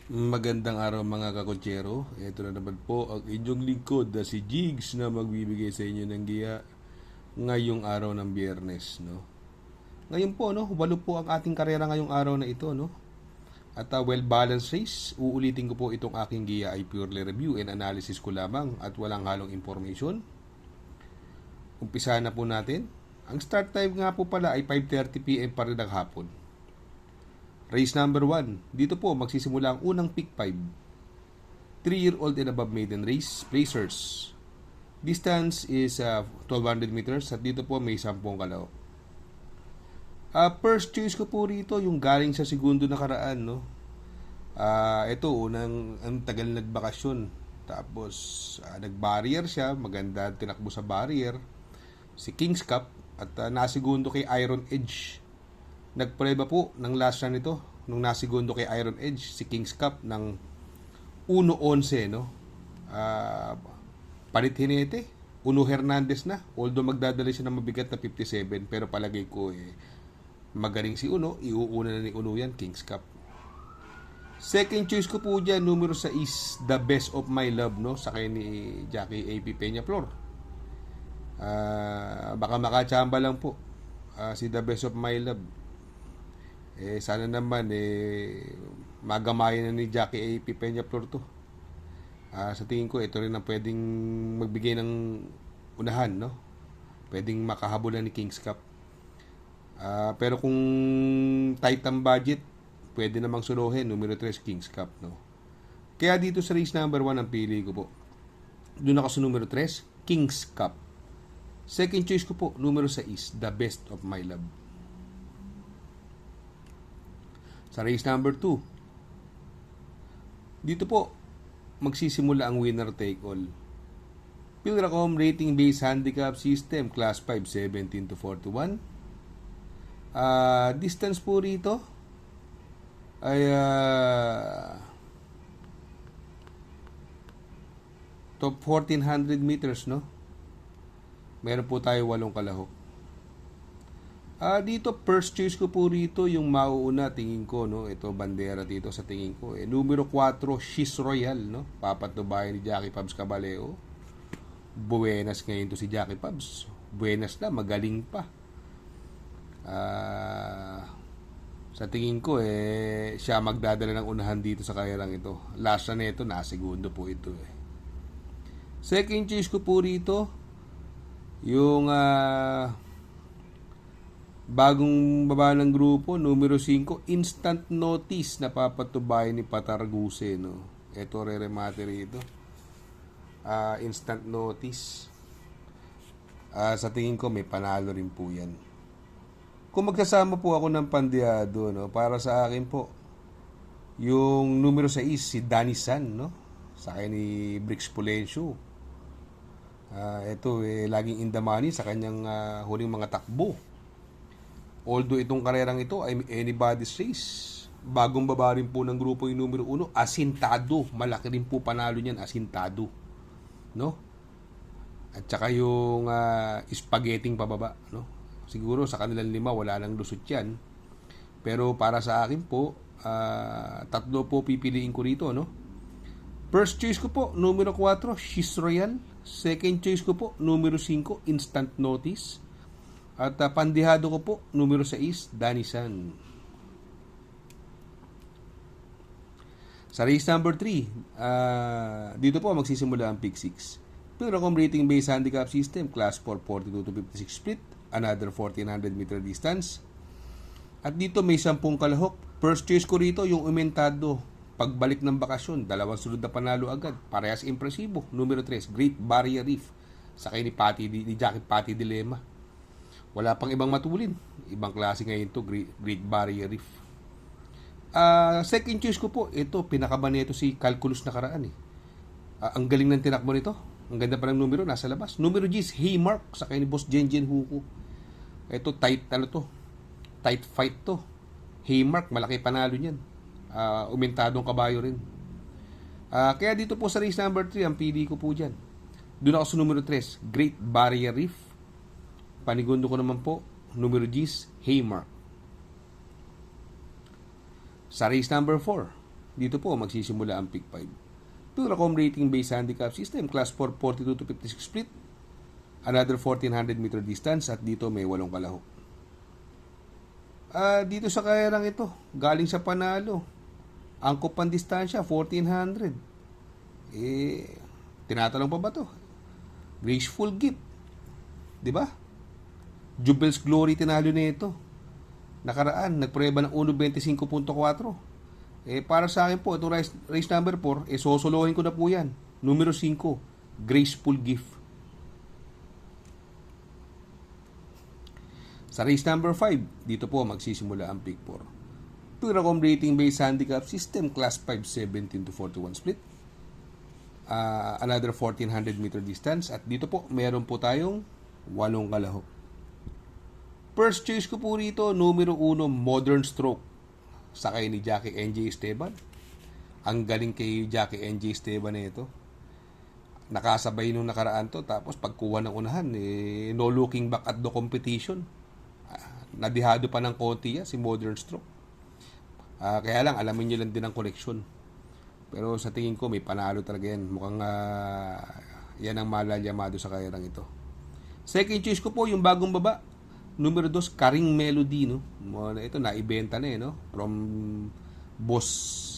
Magandang araw mga kakotsero. Ito na naman po ang inyong lingkod na si Jigs na magbibigay sa inyo ng giya ngayong araw ng Biyernes, no. Ngayon po, no, walo po ang ating karera ngayong araw na ito, no. At well-balanced race, uulitin ko po itong aking giya ay purely review and analysis ko lamang at walang halong information. Umpisa na po natin. Ang start time nga po pala ay 5:30 PM pa rin ng hapon. Race number 1. Dito po magsisimula ang unang pick 5. 3-year-old and above maiden race, placers. Distance is 1,200 meters at dito po may 10 kalao. First choice ko po rito yung galing sa segundo nakaraan, no. Ito unang ang tagal nagbakasyon. Tapos nag-barrier siya, maganda tinakbo sa barrier. Si King's Cup at nasegundo kay Iron Edge. Nagpreba po ng last run nito nung nasegundo kay Iron Edge si King's Cup ng 1:11, no. Palit hinete, Uno Hernandez na. Although magdadala siya ng mabigat na 57 pero palagay ko magaling si Uno, iuuna na ni Uno yan, King's Cup. Second choice ko po dyan, numero 6, The Best of My Love, no, sakay ni Jackie AP Peñaflor. Baka makachamba lang po si The Best of My Love. Sana naman magamayan na ni Jackie AP Peñaflor to. Sa tingin ko ito rin ang pwedeng magbigay ng unahan, no. Pwedeng makahabulan ni King's Cup. Pero kung tight ang budget, pwede namang suluhin numero 3 King's Cup, no. Kaya dito sa race number 1 ang pili ko po. Doon ako sa numero 3, King's Cup. Second choice ko po, numero 6, The Best of My Love. Sa race number 2, dito po magsisimula ang winner take all. Pilracom rating based handicap system class 5 17 to 41. Distance po rito ay top 1,400 meters, no. Meron po tayo 8 kalahok. Dito first choice ko po rito yung mauuna tingin ko, no. Ito bandera dito sa tingin ko. Numero 4 She's Royal, no. Papatubayan ni Jackie Pabs Caballeo. Buenas ngayon to si Jackie Pabs. Buenas na, magaling pa. Sa tingin ko siya magdadala ng unahan dito sa karerang ito. Last na nito, segundo po ito. Second choice ko po rito yung bagong baba ng grupo, numero 5, Instant Notice na papatubay ni Patarguse, no. Ito re-remate rito. Instant Notice. Sa tingin ko may panalo rin po yan. Kung magkasama po ako ng pandiado, no, para sa akin po, yung numero 6, si Danny San, no. Sakay ni Brix Pulencio. Ito laging in the money sa kanyang huling mga takbo. Although itong karerang ito ay anybody's race, bagong baba rin po ng grupo yung numero 1, Asintado. Malaki rin po panalo niyan, Asintado, no. At saka yung spaghetti pababa, no. Siguro sa kanilang 5 wala nang lusot yan. Pero para sa akin po, 3 po pipiliin ko rito, no. First choice ko po, numero 4, She's Royal. Second choice ko po, numero 5, Instant Notice. At pandihado ko po, numero 6, Danny San. Sa race number 3, dito po magsisimula ang pick 6. Pilracom rating based handicap system, class 4, 42 to 56 split. Another 1,400 meter distance. At dito may 10 kalahok. First choice ko rito yung umentado. Pagbalik ng bakasyon, 2 sunod na panalo agad. Parehas impresibo. Numero 3, Great Barrier Reef. Sakay ni Jackie Patty Dilemma. Wala pang ibang matulin. Ibang klase ngayon to, Great Barrier Reef. Second choice ko po, ito, pinakaba nito si Calculus nakaraan. Ang galing ng tinakbo nito. Ang ganda pa ng numero, nasa labas. Numero G is Haymark, sakay ni Boss Jenjen Huko. Ito, tight fight to. Haymark, malaki panalo niyan. Umentadong kabayo rin. Kaya dito po sa race number 3, ang pili ko po dyan. Doon ako sa numero 3, Great Barrier Reef. Panigundo ko naman po, numero G's, Haymark. Sa race number 4, dito po magsisimula ang pick 5. Pilracom rating based handicap system, class 4, 42 to 56 split. Another 1400 meter distance at dito may 8 kalahok. Dito sa kayarang ito, galing sa panalo. Angkop pang distansya, 1400. Tinatanong pa ba to? Graceful gift. Di ba? Jubel's Glory tinalo nito. Nakaraan, nagprueba ng 1.25.4. Para sa akin po, itong race number 4, sosolohin ko na po yan. Numero 5, Graceful Gift. Sa race number 5, dito po magsisimula ang pick 4. Pilracom rating based handicap system, class 5, 17 to 41 split. Another 1400 meter distance. At dito po, meron po tayong 8 kalahok. First choice ko po rito, numero 1, Modern Stroke. Sakay ni Jackie NJ Esteban. Ang galing kay Jackie NJ Esteban na ito. Nakasabay nung nakaraan to. Tapos pagkuha ng unahan, no looking back at the competition. Nadihado pa ng konti yan, si Modern Stroke. Kaya lang, alamin nyo lang din ang koleksyon. Pero sa tingin ko, may panalo talaga yan. Mukhang yan ang malalyamado sa kayarang ito. Second choice ko po, yung bagong baba. Numero 2, Karing Melody, no? Ito, naibenta na no? From Boss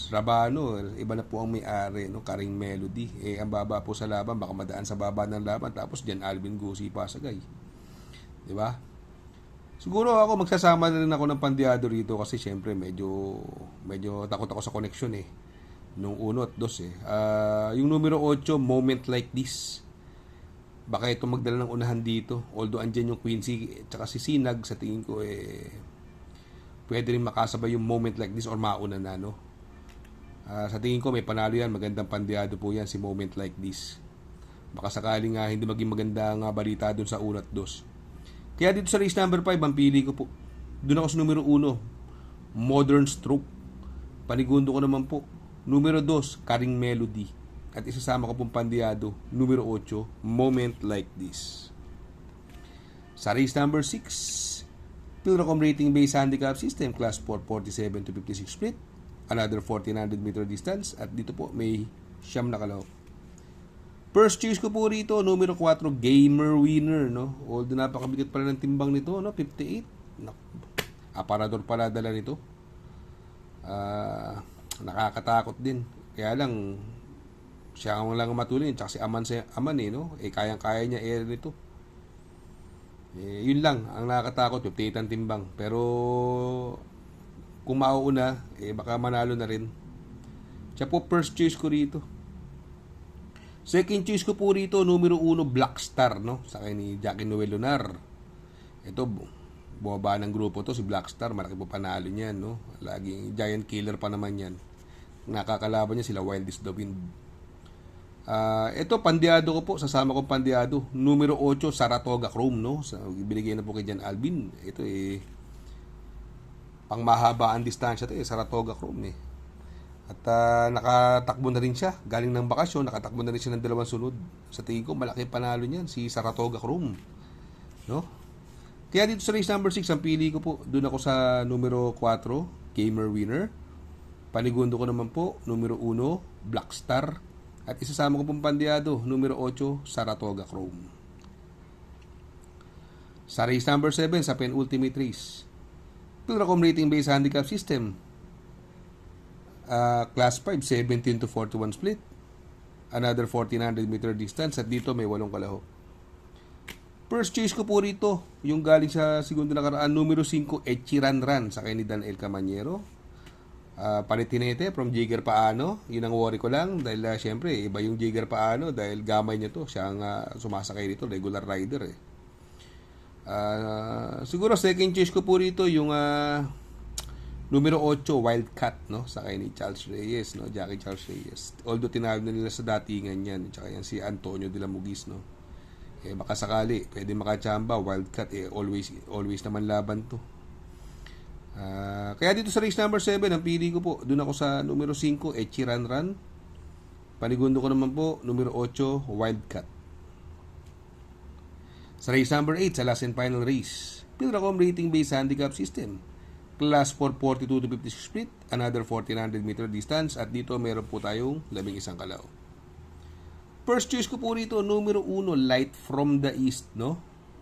Rabano. Iba na po ang may-ari, no? Karing Melody. Ang baba po sa laban, baka madaan sa baba ng laban. Tapos dyan, Alvin Gusi Pasagay. Diba? Siguro ako magsasama na rin ako ng pandiado rito kasi syempre medyo takot ako sa connection nung 1 at 2 yung numero 8, Moment Like This. Baka ito magdala ng unahan dito. Although andyan yung Quincy at saka si Sinag, sa tingin ko pwede rin makasabay yung Moment Like This or mauna na, no? Sa tingin ko may panalo yan, magandang pandiado po yan si Moment Like This. Baka sakaling hindi maging magandang balita dun sa 1 at 2. Kaya dito sa race number 5, ang pili ko po, doon ako sa numero 1, Modern Stroke. Panigundo ko naman po, numero 2, Karing Melody. At isasama ko pong pandiado, numero 8, Moment Like This. Sa race number 6, Pilracom rating based handicap system, class 4, 47 to 56 split. Another 1400 meter distance. At dito po, may 9 na kalahok. First choice ko po rito, numero 4, Gamer Winner, no? Although napakabigat pala ng timbang nito, no? 58. Aparador pala dala nito. Nakakatakot din. Kaya lang, siya ang lang matulin. Tsaka si Aman, no? Kayang-kaya niya nito. Yun lang, ang nakakatakot, 58 ang timbang. Pero, kung mauuna, baka manalo na rin. Siya po, first choice ko rito. Second choice ko po rito, numero 1, Black Star, no? Sakay ni Jackie Noel Lunar. Ito, bumaba ng grupo to, si Black Star. Malaki po panalo niyan, no? Laging giant killer pa naman yan. Nakakalaban niya sila Wildest the Wind. Ito, pandiado ko po. Sasama ko pandiado. Numero 8, Saratoga Chrome, no? Binigay na po kay Jan Alvin. Ito, pang mahaba ang distansya to, Saratoga Chrome, At nakatakbo na rin siya. Galing ng bakasyon, nakatakbo na rin siya ng 2 sunod. Sa tingin ko, malaki panalo niyan, si Saratoga Chrome. No? Kaya dito sa race number 6, ang pili ko po, doon ako sa numero 4, Gamer Winner. Panigundo ko naman po, numero 1, Black Star. At isasama ko pong pandiado, numero 8, Saratoga Chrome. Sa race number 7, sa penultimate race, Pilracom rating based handicap system, class 5, 17 to 41 split. Another 1400 meter distance. At dito may 8 kalahok. First choice ko po rito, yung galing sa segundo nakaraan, numero 5, Echiran Ran, sa kay ni Dan El Camanyero. Panitinete from Jigger Paano. Yun ang worry ko lang dahil syempre iba yung Jigger Paano dahil gamay niya to. Siya ang sumasakay dito, regular rider siguro second choice ko po rito yung numero 8, Wildcat, no? Sakay ni Charles Reyes, no? Jackie Charles Reyes. Although tinawag na nila sa datingan yan, tsaka yan si Antonio de la Mugis, no? Baka sakali, pwede makachamba, Wildcat, always naman laban to. Kaya dito sa race number 7, ang pili ko po, doon ako sa numero 5, Echiran Ran. Panigundo ko naman po, numero 8, Wildcat. Sa race number 8, sa last and final race, Pilracom rating based handicap system, Class 4 42 to 56 split, another 1400 meter distance, at dito meron po tayong 11 kalaw. First choice ko po rito, numero 1, Light from the East, no?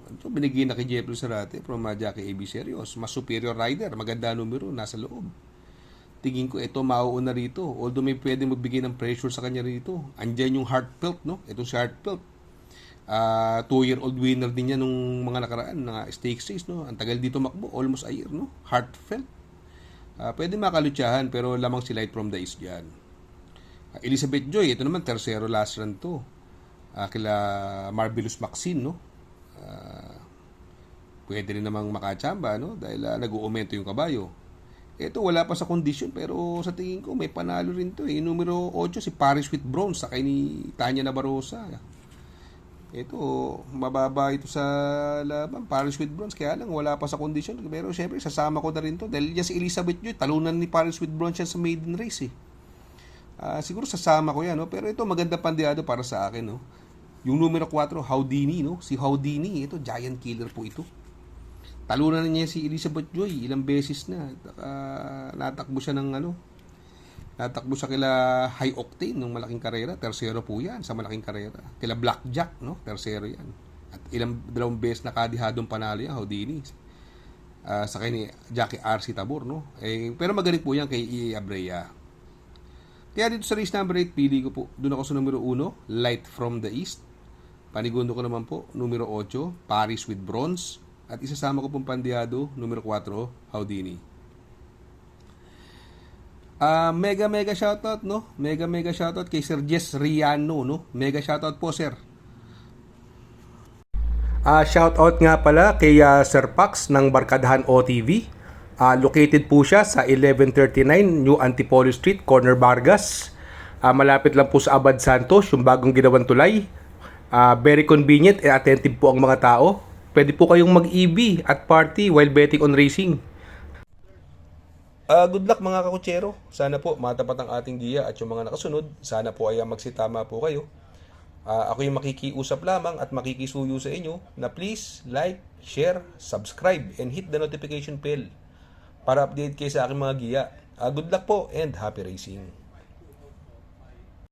Ito, binigay na kay Jeffrey Zarate from Jackie AB Serios. Mas superior rider, maganda numero, nasa loob. Tingin ko ito mauuna rito. Although may pwede magbigay ng pressure sa kanya rito. Andyan yung Heartfelt, no? Ito si Heartfelt. 2-year-old winner din niya nung mga nakaraan na stakes race, no? Ang tagal dito makbo, almost a year, no? Heartfelt. Pwede makalutsahan, pero lamang si Light from the East dyan. Elizabeth Joy, ito naman, tercero last run to. Kila Marvelous Maxine, no? Pwede rin namang makachamba, no? Dahil nag-uumento yung kabayo. Ito, wala pa sa condition, pero sa tingin ko, may panalo rin to. Numero 8, si Paris with Bronze, sakay ni Tanya Nabarosa. Ito, mababa ito sa laban. Paris with Bronze, kaya lang, wala pa sa condition. Pero syempre, sasama ko na rin to. Dahil yan si Elizabeth Joy, talunan ni Paris with Bronze yan sa maiden race, eh. Siguro sasama ko yan, no? Pero ito, maganda pandiado para sa akin, no? Yung numero 4, Houdini, no? Si Houdini, ito, giant killer po ito. Talunan na niya si Elizabeth Joy ilang beses na. Natakbo siya ng natakbo siya kila High Octane ng malaking karera. Tersero po yan sa malaking karera. Kila Blackjack, no? Tersero yan. At dalawang beses na kadihadong panalo yan, Houdini. Sa kanya ni Jackie RC Tabor, no? Pero magaling po yan kay E. Abrea. Kaya dito sa race number 8, pili ko po. Doon ako sa numero 1, Light from the East. Panigundo ko naman po, numero 8, Paris with Bronze. At isasama ko pong pandiado, numero 4, Houdini. Mega shoutout, no? Mega shoutout kay Sir Jess Riano, no? Mega shoutout po, sir. Shoutout nga pala kay Sir Pax ng Barkadahan OTV. Located po siya sa 1139 New Antipolo Street, Corner Vargas. Malapit lang po sa Abad Santos, yung bagong ginawang tulay. Very convenient and attentive po ang mga tao. Pwede po kayong mag-EB at party while betting on racing. Good luck mga kakutsero. Sana po matapat ang ating giya at yung mga nakasunod. Sana po ay magsitama po kayo. Ako yung makikiusap lamang at makikisuyo sa inyo na please like, share, subscribe, and hit the notification bell para update kayo sa aking mga giya. Good luck po and happy racing.